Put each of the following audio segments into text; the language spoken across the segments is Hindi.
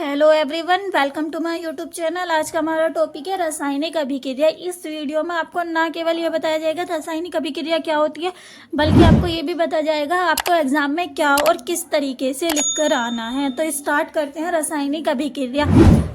Hello everyone, welcome to my YouTube channel. आज का हमारा टॉपिक है रासायनिक अभिक्रिया। इस वीडियो में आपको ना केवल ये बताया जाएगा रासायनिक अभिक्रिया क्या होती है, बल्कि आपको ये भी बताया जाएगा आपको एग्जाम में क्या और किस तरीके से लिखकर आना है। तो स्टार्ट करते हैं। रासायनिक अभिक्रिया,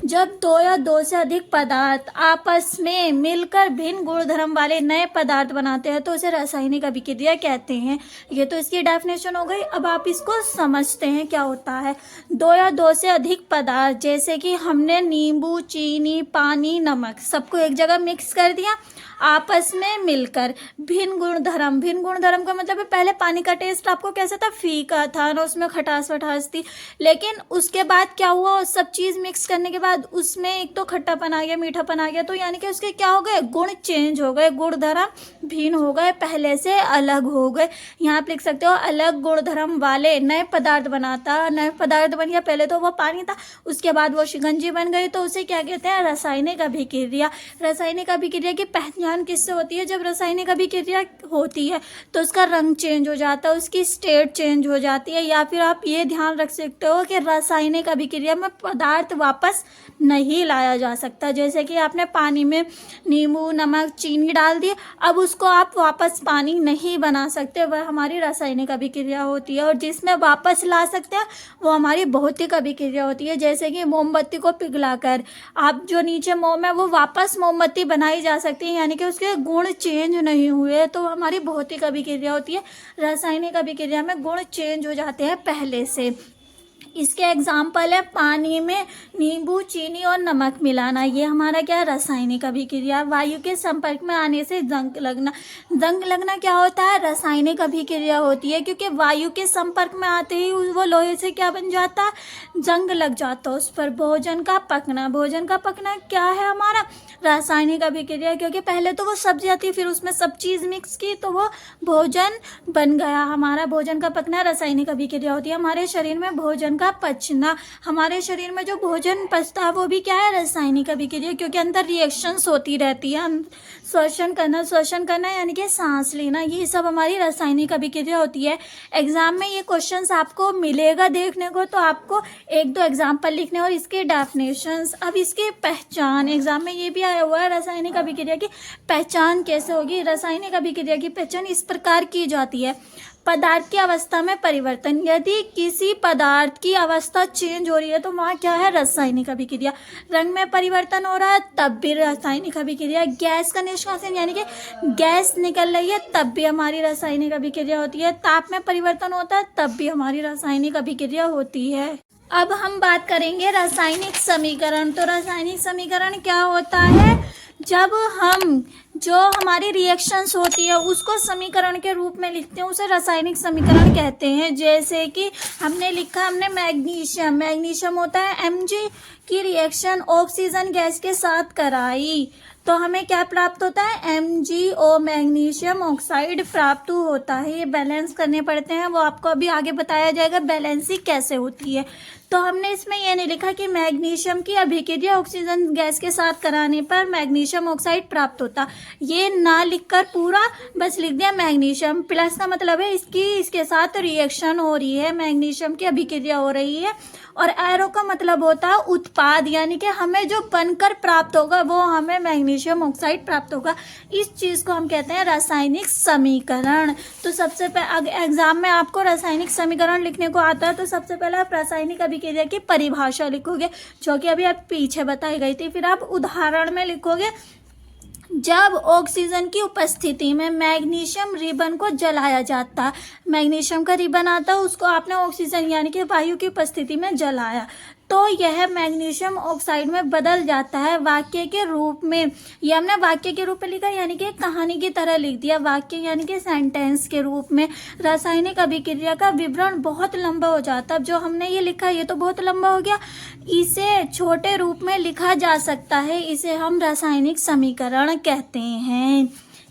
जब दो या दो से अधिक पदार्थ आपस में मिलकर भिन्न गुणधर्म वाले नए पदार्थ बनाते हैं तो उसे रासायनिक अभिक्रिया कहते हैं। ये तो इसकी डेफिनेशन हो गई। अब आप इसको समझते हैं क्या होता है। दो या दो से अधिक पदार्थ, जैसे कि हमने नींबू, चीनी, पानी, नमक सबको एक जगह मिक्स कर दिया, आपस में मिलकर भिन्न गुणधर्म का मतलब है, पहले पानी का टेस्ट आपको कैसा था, फीका था ना, उसमें खटास वटास थी। लेकिन उसके बाद क्या हुआ, सब चीज़ मिक्स करने के बाद उसमें एक तो खट्टापन आ गया, मीठापन आ गया, तो यानी कि उसके क्या हो गए, गुण चेंज हो गए, गुणधर्म भिन्न हो गए, पहले से अलग हो गए। यहाँ आप लिख सकते हो अलग गुणधर्म वाले नए पदार्थ बनाता। नए पदार्थ बन गया, पहले तो वो पानी था, उसके बाद वो शिकंजी बन गई, तो उसे क्या कहते हैं, रासायनिक अभिक्रिया। रासायनिक अभिक्रिया की पहचान किससे होती है, जब रासायनिक अभिक्रिया होती है तो उसका रंग चेंज हो जाता है, उसकी स्टेट चेंज हो जाती है। या फिर आप ये ध्यान रख सकते हो कि रासायनिक अभिक्रिया में पदार्थ वापस नहीं लाया जा सकता। जैसे कि आपने पानी में नींबू, नमक, चीनी डाल दी, अब उसको आप वापस पानी नहीं बना सकते, वह हमारी रासायनिक अभिक्रिया होती है। और जिसमें वापस ला सकते हैं वो हमारी भौतिक अभिक्रिया होती है। जैसे कि मोमबत्ती को पिघलाकर आप जो नीचे मोम है वो वापस मोमबत्ती बनाई जा सकती है, यानी कि उसके गुण चेंज नहीं हुए, तो हमारी भौतिक अभिक्रिया होती है। रासायनिक अभिक्रिया में गुण चेंज हो जाते हैं पहले से। इसके एग्जाम्पल है पानी में नींबू, चीनी और नमक मिलाना, ये हमारा क्या है, रासायनिक अभिक्रिया। वायु के संपर्क में आने से जंग लगना, जंग लगना क्या होता है, रासायनिक अभिक्रिया होती है, क्योंकि वायु के संपर्क में आते ही वो लोहे से क्या बन जाता है, जंग लग जाता है उस पर। भोजन का पकना, भोजन का पकना क्या है हमारा, रासायनिक अभिक्रिया, क्योंकि पहले तो वो सब्जियाँ थी, फिर उसमें सब चीज़ मिक्स की तो वो भोजन बन गया हमारा। भोजन का पकना रासायनिक अभिक्रिया होती है। हमारे शरीर में भोजन का पचना, हमारे शरीर में जो भोजन पचता है वो भी क्या है, रासायनिक अभिक्रिया, क्योंकि अंदर रिएक्शंस होती रहती है। श्वसन करना यानी कि सांस लेना, ये सब हमारी रासायनिक अभिक्रिया होती है। एग्जाम में ये क्वेश्चंस आपको मिलेगा देखने को, तो आपको एक दो एग्जाम्पल लिखने और इसके डेफिनेशंस। अब इसकी पहचान, एग्जाम में ये भी आया हुआ है, रासायनिक अभिक्रिया की पहचान कैसे होगी। रासायनिक अभिक्रिया की पहचान इस प्रकार की जाती है। पदार्थ की अवस्था में परिवर्तन, यदि किसी पदार्थ की अवस्था चेंज हो रही है तो वहाँ क्या है, रासायनिक अभिक्रिया। रंग में परिवर्तन हो रहा है तब भी रासायनिक अभिक्रिया। गैस का निष्कासन यानी कि गैस निकल रही है तब भी हमारी रासायनिक अभिक्रिया होती है। ताप में परिवर्तन होता है तब भी हमारी रासायनिक अभिक्रिया होती है। अब हम बात करेंगे रासायनिक समीकरण। तो रासायनिक समीकरण क्या होता है, जब हम जो हमारी रिएक्शंस होती है उसको समीकरण के रूप में लिखते हैं, उसे रासायनिक समीकरण कहते हैं। जैसे कि हमने लिखा, हमने मैग्नीशियम होता है Mg की रिएक्शन ऑक्सीजन गैस के साथ कराई तो हमें क्या प्राप्त होता है, MgO, मैग्नीशियम ऑक्साइड प्राप्त होता है। ये बैलेंस करने पड़ते हैं, वो आपको अभी आगे बताया जाएगा बैलेंसिंग कैसे होती है। तो हमने इसमें ये नहीं लिखा कि मैग्नीशियम की अभिक्रिया ऑक्सीजन गैस के साथ कराने पर मैग्नीशियम ऑक्साइड प्राप्त होता, ये ना लिखकर पूरा बस लिख दिया मैग्नीशियम। प्लस का मतलब है इसके साथ रिएक्शन हो रही है, मैग्नीशियम की अभिक्रिया हो रही है। और एरो का मतलब होता है उत्पाद, यानी कि हमें जो बनकर प्राप्त होगा वो हमें मैग्नीशियम ऑक्साइड प्राप्त होगा। इस चीज़ को हम कहते हैं रासायनिक समीकरण। तो सबसे पहले एग्जाम में आपको रासायनिक समीकरण लिखने को आता है तो सबसे पहले आप रासायनिक अभिक्रिया की परिभाषा लिखोगे, जो कि अभी आप पीछे बताई गई थी। फिर आप उदाहरण में लिखोगे, जब ऑक्सीजन की उपस्थिति में मैग्नीशियम रिबन को जलाया जाता, मैग्नीशियम का रिबन आता है, उसको आपने ऑक्सीजन यानी कि वायु की उपस्थिति में जलाया तो यह मैग्नीशियम ऑक्साइड में बदल जाता है वाक्य के रूप में। ये हमने वाक्य के रूप में लिखा, यानी कि कहानी की तरह लिख दिया, वाक्य यानी कि सेंटेंस के रूप में। रासायनिक अभिक्रिया का विवरण बहुत लंबा हो जाता, अब जो हमने ये लिखा ये तो बहुत लंबा हो गया, इसे छोटे रूप में लिखा जा सकता है, इसे हम रासायनिक समीकरण कहते हैं।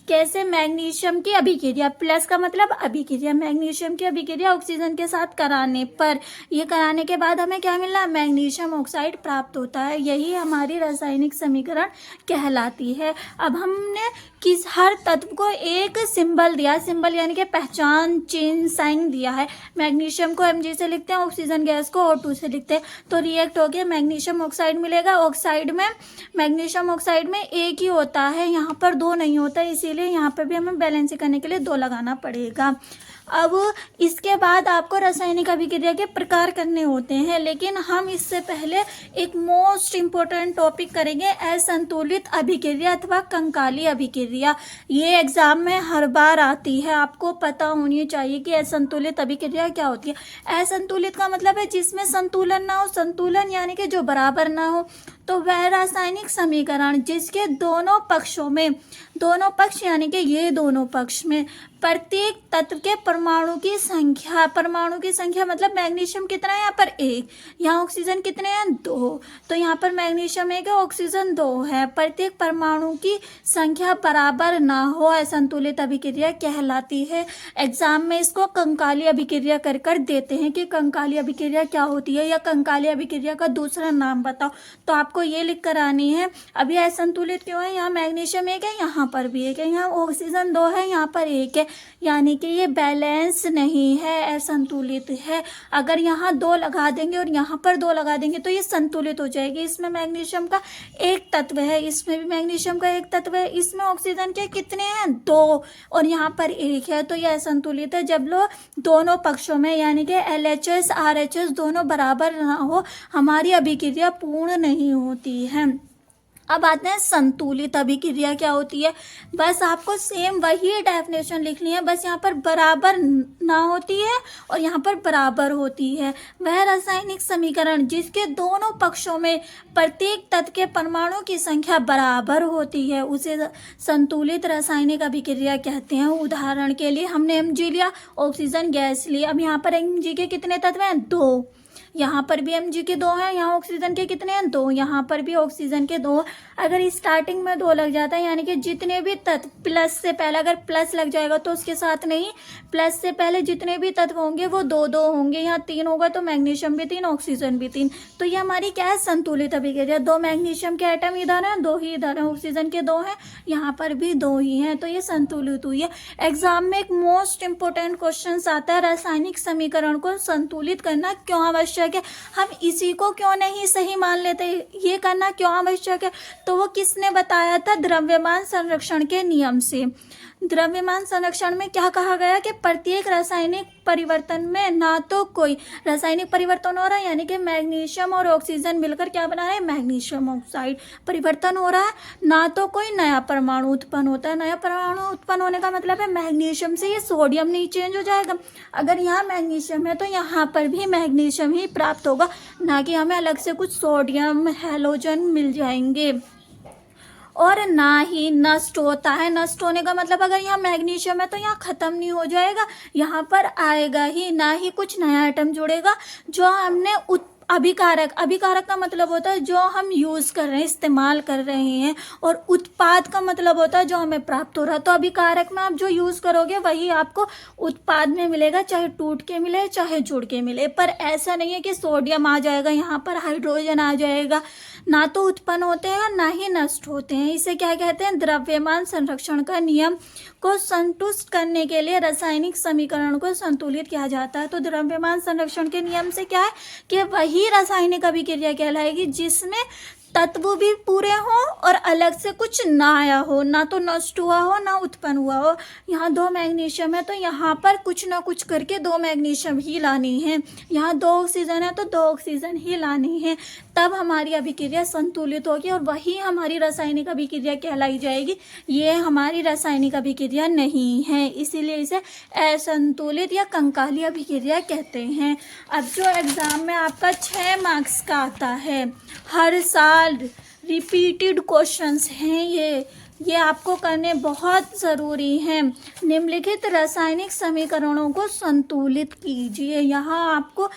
कैसे मैग्नीशियम की अभिक्रिया, प्लस का मतलब अभिक्रिया, मैग्नीशियम की अभिक्रिया ऑक्सीजन के साथ कराने पर, ये कराने के बाद हमें क्या मिला, मैग्नीशियम ऑक्साइड प्राप्त होता है। यही हमारी रासायनिक समीकरण कहलाती है। अब हमने किस हर तत्व को एक सिंबल दिया, सिंबल यानी कि पहचान, चिन्ह, साइन दिया है। मैग्नीशियम को Mg से लिखते हैं, ऑक्सीजन गैस को O2 से लिखते हैं, तो रिएक्ट होकर मैग्नीशियम ऑक्साइड मिलेगा। ऑक्साइड में, मैग्नीशियम ऑक्साइड में एक ही होता है, यहाँ पर दो नहीं होता, इसीलिए यहाँ पर भी हमें बैलेंस करने के लिए दो लगाना पड़ेगा। अब इसके बाद आपको रासायनिक अभिक्रिया के प्रकार करने होते हैं, लेकिन हम इससे पहले एक मोस्ट इम्पोर्टेंट टॉपिक करेंगे, असंतुलित अभिक्रिया अथवा कंकाली अभिक्रिया। ये एग्जाम में हर बार आती है, आपको पता होनी चाहिए कि असंतुलित अभिक्रिया क्या होती है। असंतुलित का मतलब है जिसमें संतुलन ना हो, संतुलन यानी कि जो बराबर ना हो, तो वह रासायनिक समीकरण जिसके दोनों पक्षों में, दोनों पक्ष यानी कि ये दोनों पक्ष में प्रत्येक तत्व के परमाणु की संख्या, परमाणु की संख्या मतलब मैग्नीशियम कितना है यहाँ पर एक, यहाँ ऑक्सीजन कितने हैं दो, तो यहाँ पर मैग्नीशियम एक है, ऑक्सीजन दो है, प्रत्येक परमाणु की संख्या बराबर ना हो, असंतुलित अभिक्रिया कहलाती है। एग्जाम में इसको कंकाली अभिक्रिया कर कर देते हैं कि कंकाली अभिक्रिया क्या होती है, या कंकाली अभिक्रिया का दूसरा नाम बताओ, तो आपको ये लिख कर आनी है। अभी असंतुलित क्यों है, यहाँ मैग्नीशियम एक है, यहाँ पर भी एक है, यहाँ ऑक्सीजन दो है, यहाँ पर एक है, यानी कि ये बैलेंस नहीं है, असंतुलित है। अगर यहाँ दो लगा देंगे और यहाँ पर दो लगा देंगे तो ये संतुलित हो जाएगी। इसमें मैग्नीशियम का एक तत्व है, इसमें भी मैग्नीशियम का एक तत्व है, इसमें ऑक्सीजन के कितने हैं दो, और यहाँ पर एक है, तो ये असंतुलित है। जब लोग दोनों पक्षों में यानी कि LHS RHS दोनों बराबर ना हो, हमारी अभिक्रिया पूर्ण नहीं होती है। अब आते हैं संतुलित अभिक्रिया क्या होती है। बस आपको सेम वही डेफिनेशन लिखनी है, बस यहाँ पर बराबर ना होती है और यहाँ पर बराबर होती है। वह रासायनिक समीकरण जिसके दोनों पक्षों में प्रत्येक तत्व के परमाणु की संख्या बराबर होती है उसे संतुलित रासायनिक अभिक्रिया कहते हैं। उदाहरण के लिए हमने Mg लिया, ऑक्सीजन गैस ली। अब यहाँ पर Mg के कितने तत्व हैं दो, यहाँ पर भी Mg के दो हैं, यहाँ ऑक्सीजन के कितने हैं दो, यहाँ पर भी ऑक्सीजन के दो। अगर स्टार्टिंग में दो लग जाता है यानी कि जितने भी तत्व प्लस से पहले, अगर प्लस लग जाएगा तो उसके साथ नहीं, प्लस से पहले जितने भी तत्व होंगे वो दो दो होंगे। यहाँ तीन होगा तो मैग्नीशियम भी तीन, ऑक्सीजन भी तीन, तो ये हमारी क्या है संतुलित अभिक्रिया। दो मैग्नीशियम के एटम इधर हैं, दो ही इधर हैं, ऑक्सीजन के दो हैं, यहाँ पर भी दो ही हैं, तो ये संतुलित हुई है। एग्जाम में एक मोस्ट इंपोर्टेंट क्वेश्चन आता है, रासायनिक समीकरण को संतुलित करना क्यों आवश्यक है, हम इसी को क्यों नहीं सही मान लेते, ये करना क्यों आवश्यक है। तो वो किसने बताया था, द्रव्यमान संरक्षण के नियम से। द्रव्यमान संरक्षण में क्या कहा गया कि प्रत्येक रासायनिक परिवर्तन में ना तो कोई रासायनिक परिवर्तन हो रहा है, यानी कि मैग्नीशियम और ऑक्सीजन मिलकर क्या बना रहे हैं मैग्नीशियम ऑक्साइड, परिवर्तन हो रहा है, ना तो कोई नया परमाणु उत्पन्न होता है। नया परमाणु उत्पन्न होने का मतलब है मैग्नीशियम से ये सोडियम नहीं चेंज हो जाएगा। अगर यहाँ मैग्नीशियम है तो यहाँ पर भी मैग्नीशियम ही प्राप्त होगा, ना कि हमें अलग से कुछ सोडियम हैलोजन मिल जाएंगे। और ना ही नष्ट होता है, नष्ट होने का मतलब अगर यहाँ मैग्नीशियम है तो यहाँ खत्म नहीं हो जाएगा, यहाँ पर आएगा ही, ना ही कुछ नया आइटम जुड़ेगा। जो हमने अभिकारक, अभिकारक का मतलब होता है जो हम यूज़ कर रहे हैं, इस्तेमाल कर रहे हैं, और उत्पाद का मतलब होता है जो हमें प्राप्त हो रहा है। तो अभिकारक में आप जो यूज़ करोगे वही आपको उत्पाद में मिलेगा, चाहे टूट के मिले चाहे जुड़ के मिले। पर ऐसा नहीं है कि सोडियम आ जाएगा, यहाँ पर हाइड्रोजन आ जाएगा, ना तो उत्पन्न होते हैं ना ही नष्ट होते हैं। इसे क्या कहते हैं, द्रव्यमान संरक्षण का नियम को संतुष्ट करने के लिए रासायनिक समीकरण को संतुलित किया जाता है। तो द्रव्यमान संरक्षण के नियम से क्या है कि वही रासायनिक अभिक्रिया कहलाएगी जिसमें तत्व भी पूरे हो और अलग से कुछ ना आया हो, ना तो नष्ट हुआ हो ना उत्पन्न हुआ हो। यहाँ दो मैग्नीशियम है तो यहाँ पर कुछ ना कुछ करके दो मैग्नीशियम ही लानी है, यहाँ दो ऑक्सीजन है तो दो ऑक्सीजन ही लानी है, तब हमारी अभिक्रिया संतुलित होगी और वही हमारी रासायनिक अभिक्रिया कहलाई जाएगी। ये हमारी रासायनिक अभिक्रिया नहीं है, इसीलिए इसे असंतुलित या कंकाली अभिक्रिया कहते हैं। अब जो एग्जाम में आपका 6 मार्क्स का आता है, हर साल रिपीटेड क्वेश्चंस हैं, ये आपको करने बहुत ज़रूरी हैं। निम्नलिखित रासायनिक समीकरणों को संतुलित कीजिए। यहाँ आपको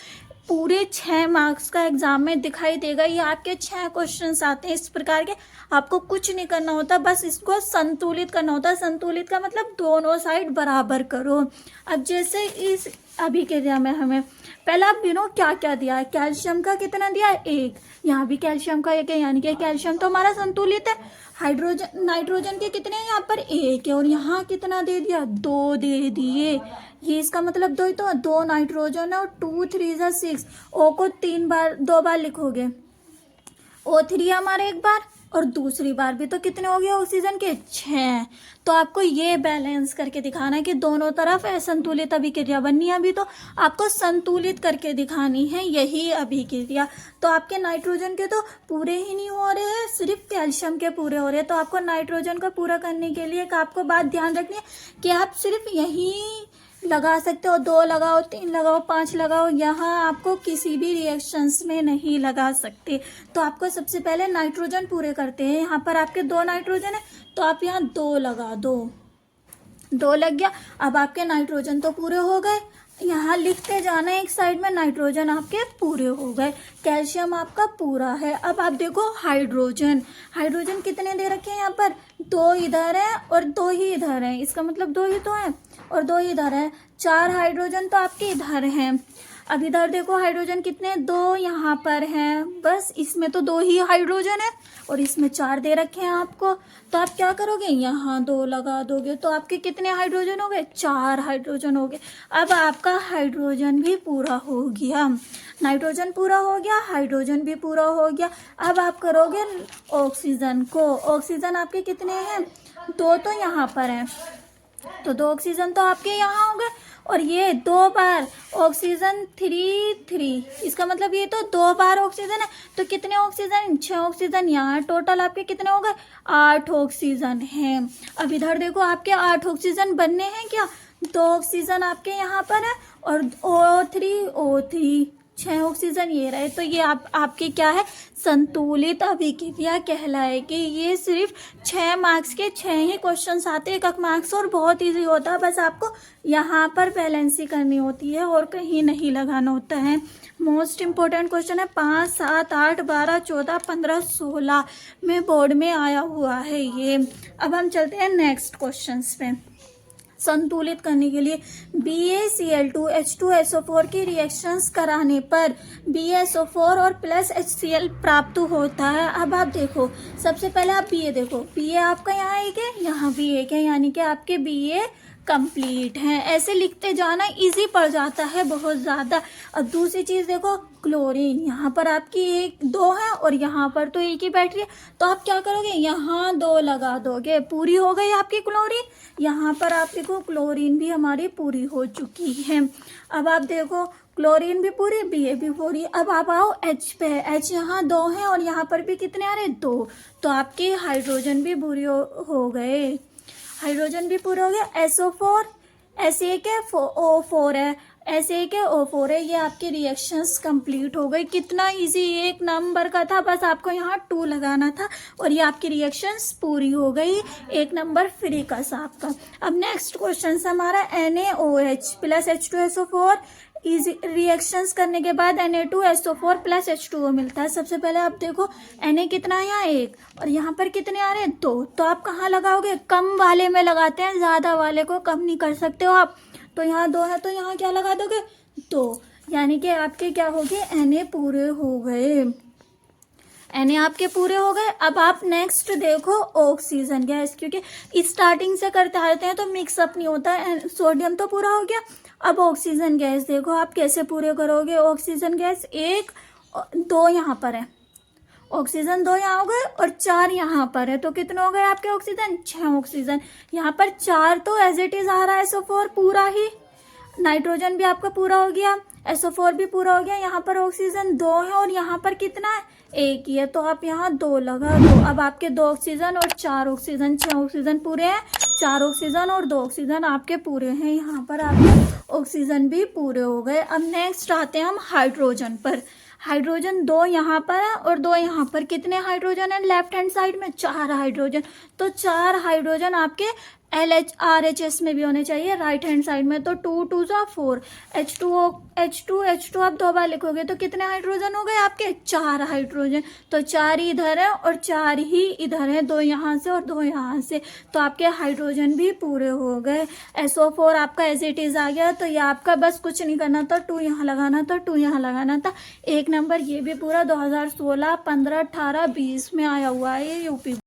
पूरे 6 मार्क्स का एग्जाम में दिखाई देगा। ये आपके 6 क्वेश्चंस आते हैं इस प्रकार के। आपको कुछ नहीं करना होता, बस इसको संतुलित करना होता है। संतुलित का मतलब दोनों साइड बराबर करो। अब जैसे इस अभिक्रिया में हमें पहला आप गिनो क्या क्या दिया है। कैल्शियम का कितना दिया है, 1। यहाँ भी कैल्शियम का 1 है, यानी कि कैल्शियम तो हमारा संतुलित है। हाइड्रोजन नाइट्रोजन के कितने हैं, यहाँ पर 1 है, और यहाँ कितना दे दिया, 2 दे दिए। ये इसका मतलब 2 ही तो 2 नाइट्रोजन है, और 2 3 जा 6। ओ को 2 बार लिखोगे, O3 हमारे 1 बार, और दूसरी बार भी तो कितने हो गए ऑक्सीजन के, 6। तो आपको ये बैलेंस करके दिखाना है कि दोनों तरफ असंतुलित अभिक्रिया बननी है। अभी तो आपको संतुलित करके दिखानी है यही अभिक्रिया। तो आपके नाइट्रोजन के तो पूरे ही नहीं हो रहे हैं, सिर्फ कैल्शियम के पूरे हो रहे हैं। तो आपको नाइट्रोजन का पूरा करने के लिए एक आपको बात ध्यान रखनी है कि आप सिर्फ यही लगा सकते हो, 2 लगाओ, 3 लगाओ, 5 लगाओ, यहाँ आपको किसी भी रिएक्शंस में नहीं लगा सकते। तो आपको सबसे पहले नाइट्रोजन पूरे करते हैं। यहाँ पर आपके 2 नाइट्रोजन है, तो आप यहाँ 2 लगा दो, 2 लग गया। अब आपके नाइट्रोजन तो पूरे हो गए, यहाँ लिखते जाना एक साइड में, नाइट्रोजन आपके पूरे हो गए, कैल्शियम आपका पूरा है। अब आप देखो हाइड्रोजन, हाइड्रोजन कितने दे रखे हैं यहाँ पर, 2 इधर है और 2 ही इधर है, इसका मतलब 2 ही तो है और 2 ही इधर है। 4 हाइड्रोजन तो आपके इधर हैं। अब इधर देखो हाइड्रोजन कितने, 2 यहाँ पर हैं, बस इसमें तो 2 ही हाइड्रोजन है और इसमें 4 दे रखे हैं आपको। तो आप क्या करोगे, यहाँ 2 लगा दोगे, तो आपके कितने हाइड्रोजन हो गए, 4 हाइड्रोजन हो गए। अब आपका हाइड्रोजन भी पूरा हो गया, नाइट्रोजन पूरा हो गया, हाइड्रोजन भी पूरा हो गया। अब आप करोगे ऑक्सीजन को, ऑक्सीजन आपके कितने हैं, 2 तो यहाँ पर हैं, तो 2 ऑक्सीजन तो आपके यहाँ हो गए, और ये 2 बार ऑक्सीजन 3, इसका मतलब ये तो 2 बार ऑक्सीजन है। तो कितने ऑक्सीजन, 6 ऑक्सीजन यहाँ, टोटल आपके कितने हो गए, 8 ऑक्सीजन हैं। अब इधर देखो आपके 8 ऑक्सीजन बनने हैं क्या, 2 ऑक्सीजन आपके यहाँ पर है और O3 6 ऑक्सीजन ये रहे। तो ये आपके क्या है, संतुलित अभिक्रिया कहलाएगी। ये सिर्फ 6 मार्क्स के 6 ही क्वेश्चंस आते हैं, 1 मार्क्स, और बहुत इजी होता है। बस आपको यहाँ पर बैलेंस ही करनी होती है और कहीं नहीं लगाना होता है। मोस्ट इम्पोर्टेंट क्वेश्चन है, 5, 7, 8, 12, 14, 15, 16 में बोर्ड में आया हुआ है ये। अब हम चलते हैं नेक्स्ट क्वेश्चंस पे। संतुलित करने के लिए BaCl2H2SO4 की रिएक्शंस कराने पर BaSO4 और प्लस HCl प्राप्त होता है। अब आप देखो, सबसे पहले आप Ba देखो, Ba आपका यहाँ 1 है, यहाँ भी 1 है, यानी कि आपके Ba कंप्लीट हैं। ऐसे लिखते जाना, इजी पड़ जाता है बहुत ज़्यादा। अब दूसरी चीज़ देखो, क्लोरीन, यहाँ पर आपकी 2 है और यहाँ पर तो 1 ही बैटरी है। तो आप क्या करोगे, यहाँ 2 लगा दोगे, पूरी हो गई आपकी क्लोरीन। यहाँ पर आप देखो क्लोरीन भी हमारी पूरी हो चुकी है। अब आप देखो क्लोरीन भी पूरी, Ba भी पूरी। अब आप आओ H पे, H यहाँ 2 है और यहाँ पर भी कितने आ रहे, 2। तो आपके हाइड्रोजन भी पूरी हो गए, हाइड्रोजन भी पूरे हो गया। SO4 O4 है, O4 है, ये आपकी रिएक्शंस कंप्लीट हो गई। कितना इजी, 1 नंबर का था, बस आपको यहाँ 2 लगाना था और ये आपकी रिएक्शंस पूरी हो गई, 1 नंबर फ्री का साफ का। अब नेक्स्ट क्वेश्चन हमारा NaOH plus H2SO4 easy reactions करने के बाद Na2SO4 प्लस H2O मिलता है। सबसे पहले आप देखो Na कितना है, यहाँ 1 और यहाँ पर कितने आ रहे हैं, 2। तो आप कहाँ लगाओगे, कम वाले में लगाते हैं, ज़्यादा वाले को कम नहीं कर सकते हो आप। तो यहाँ 2 है, तो यहाँ क्या लगा दोगे, 2, यानी कि आपके क्या हो गए, Na पूरे हो गए, Na आपके पूरे हो गए। अब आप नेक्स्ट देखो ऑक्सीजन गैस, क्योंकि स्टार्टिंग से करते आते हैं तो मिक्सअप नहीं होता है। सोडियम तो पूरा हो गया, अब ऑक्सीजन गैस देखो आप कैसे पूरे करोगे। ऑक्सीजन गैस 1, 2 यहाँ पर है, ऑक्सीजन 2 यहाँ हो गए और 4 यहाँ पर है, तो कितने हो गए आपके ऑक्सीजन, 6 ऑक्सीजन। यहाँ पर 4 तो एज इट इज आ रहा है, SO4 पूरा ही, नाइट्रोजन भी आपका पूरा हो गया, SO4 भी पूरा हो गया। यहाँ पर ऑक्सीजन 2 है और यहाँ पर कितना है, 1 ही है, तो आप यहाँ 2 लगा दो। अब आपके 2 ऑक्सीजन और 4 ऑक्सीजन, 6 ऑक्सीजन पूरे हैं, 4 ऑक्सीजन और 2 ऑक्सीजन आपके पूरे हैं। यहाँ पर आपके ऑक्सीजन भी पूरे हो गए। अब नेक्स्ट आते हैं हम हाइड्रोजन पर। हाइड्रोजन 2 यहाँ पर है और 2 यहाँ पर, कितने हाइड्रोजन है लेफ्ट हैंड साइड में, 4 हाइड्रोजन। तो 4 हाइड्रोजन आपके LH RHS में भी होने चाहिए राइट हैंड साइड में। तो 2 2 जा 4, H2 आप 2 बार लिखोगे तो कितने हाइड्रोजन हो गए आपके? 4 हाइड्रोजन। तो 4 ही इधर है और 4 ही इधर है, 2 यहाँ से और 2 यहाँ से, तो आपके हाइड्रोजन भी पूरे हो गए। SO4 आपका एज इट इज आ गया। तो ये आपका बस कुछ नहीं करना था, 2 यहाँ लगाना था, 2 यहाँ लगाना था। 1 नंबर ये भी पूरा 2016, 15, 18, 20 में आया हुआ है ये यूपी।